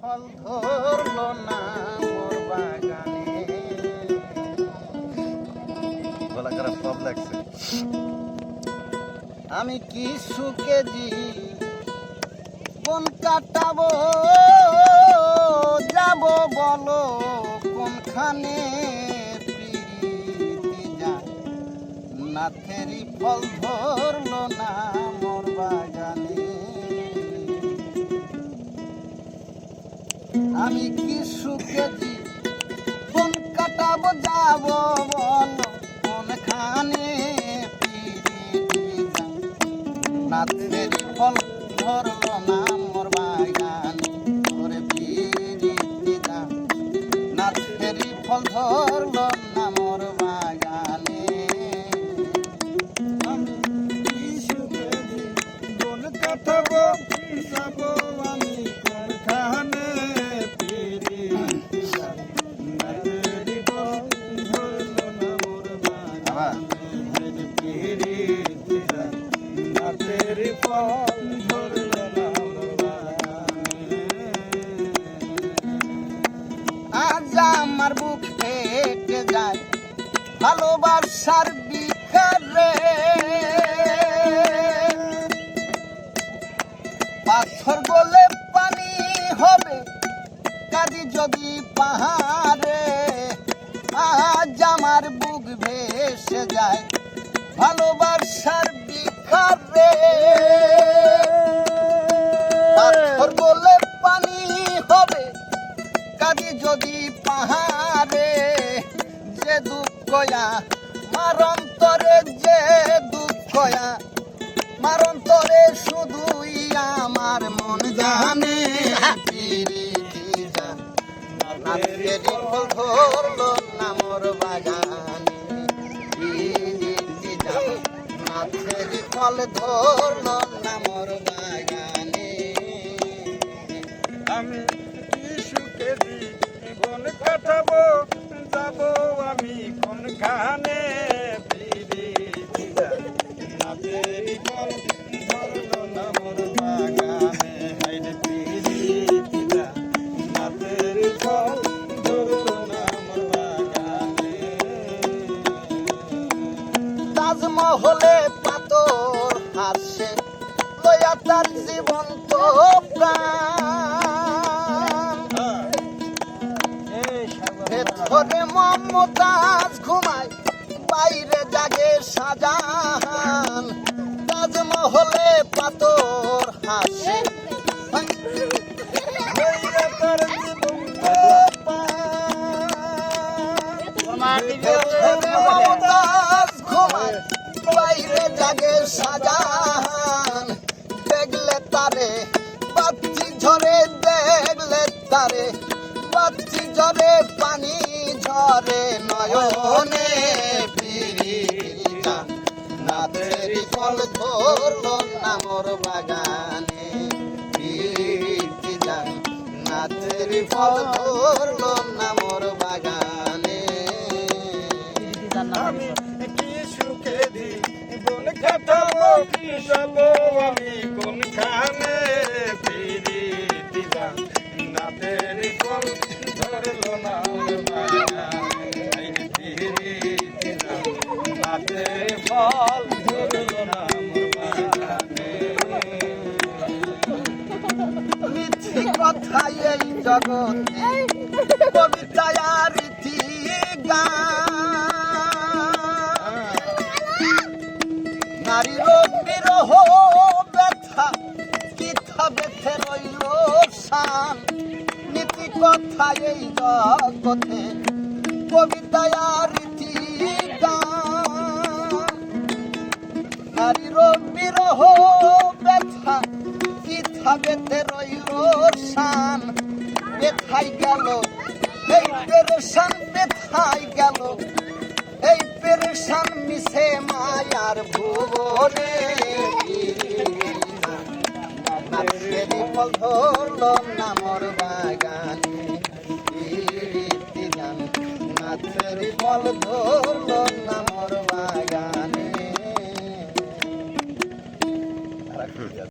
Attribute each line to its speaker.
Speaker 1: ফল ধরলো না মোর বাগানে।
Speaker 2: গলা খারাপ কম লাগছে।
Speaker 1: আমি কি সুখে জীবন কাটাবো, যাব বলো কোনখানে? প্রীতি যায় নাথেরই ফল ধরলো না মোর বাগানে। আমি কি সুখে জীবন কাটাবো, যাব বলো কোনখানে? নাথের ফল ধরলো না মোর বাগানে। ওরে প্রীতি যায় নাথের ফল ধরলো না মোর বাগানে।
Speaker 3: আমি কি সুখে জীবন কাটাবো, যাবো আমি কোনখানে? প্রীতি যায় নাথেরই ফল ধরলো না মোর বাগানে। প্রীতি যায় নাথেরই ফল ধরলো না মোর বাগানে।
Speaker 1: আজ আমার বুক ফেটে যায় ভালোবাসার বিকারে। পাথর গলে পানি হবে কাঁদি যদি পাহাড়ে। আজ আমার বুক ভেসে যায় ভালোবাসার বিকারে। পাথর গলে পানি হবে কাঁদি যদি পাহাড়ে। যে দুঃখয়া মারন্তরে, যে দুঃখয়া মারন্তরে শুধুই আমার মন জানে। প্রীতি যায় নাথের ফল ধরলো না মোর বাগানে। প্রীতি যায় নাথের ফল ধরলো না মোর বাগানে।
Speaker 3: আমি কি সুখে জীবন কাটাবো, যাবো আমি কোনখানে? প্রীতি যায় নাথেরই ফল ধরলো না মোর বাগানে। হায়রে প্রীতি যায় নাথেরই ফল ধরলো না মোর বাগানে।
Speaker 1: তাজমহলে পাথর হাসে লয়া তার জীবন্ত প্রাণ। ভেতরে মমতাজ ঘুমায়, বাইরে জাগে শাহজাহান। তাজমহলে পাথর হাসে
Speaker 3: হায়রে তার জীবন্ত
Speaker 1: মমতাজ ঘুমায়, বাইরে জাগে শাহজাহান। দেখলে তারে বাতি ঝরে, দেখলে তারে বাতি ঝরে, পানি ঝরে নয়নে। প্রীতি যায় নাথের ফল ধরলো না মোর বাগানে। প্রীতি যায় নাথের ফল ধরলো না মোর বাগানে।
Speaker 3: আমি কি সুখে জীবন কাটাবো, যাবো আমি কোনখানে? প্রীতি যায় নাথেরই ফল ধরলো না মোর বাগানে। প্রীতি যায় নাথেরই ফল ধরলো না মোর বাগানে।
Speaker 1: মিথ্যে কথা এই জগতে কবিতায় আর রীতি গান। নারীর বিরহ ব্যথা কিথা বেথে রইল শান। নীতি কথা এই জগতে কবিতায় আর রীতি গান। নারীর বিরহ ব্যথা কিথা বেথে রইল শান। বেথাই গেল এই পেরেশান, বেথাই গেল এই পেরেশান মিশে মায়ার ভুবনে। নাথের ফল ধরলো না মোর বাগানে। প্রীতি যায় নাথের ফল ধরলো না মোর বাগানে।